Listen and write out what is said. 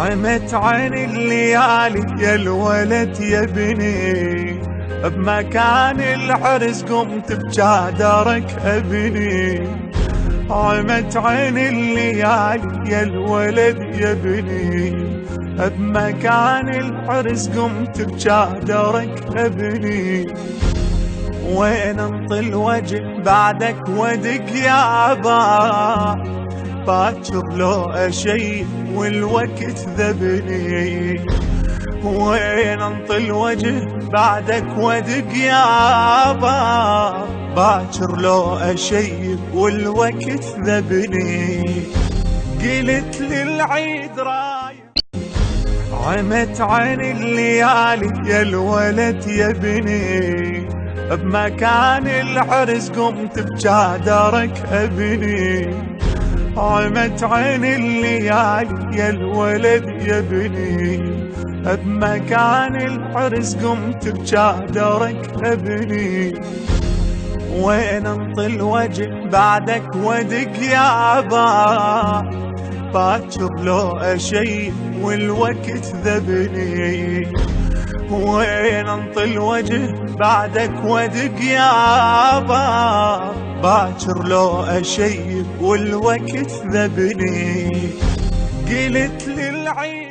عمت عين الليالي يا الولد يا بني، بمكان العرس قمت بجادرك ابني. عمت عين الليالي يا الولد يا بني، بمكان العرس قمت بجادرك ابني. وين انطي الوجه بعدك ودق يابا، باكر لو اشيب والوقت ذبني. وين انطي الوجه بعدك ودق يابا، باكر لو اشيب والوقت ذبني. قلت للعيد رايح عمت عين الليالي يا الولد يا بني، بمكان العرس قمت بجادرك ابني. عمت عين الليالي يا الولد يا بني، بمكان العرس قمت بجادرك ابني. وين انطي الوجه بعدك ودق يابا، باكر لو اشيب والوقت ذبني. وين انطي الوجه بعدك ودق يابا، باكر لو اشيب والوقت ذبني. قلت للعيد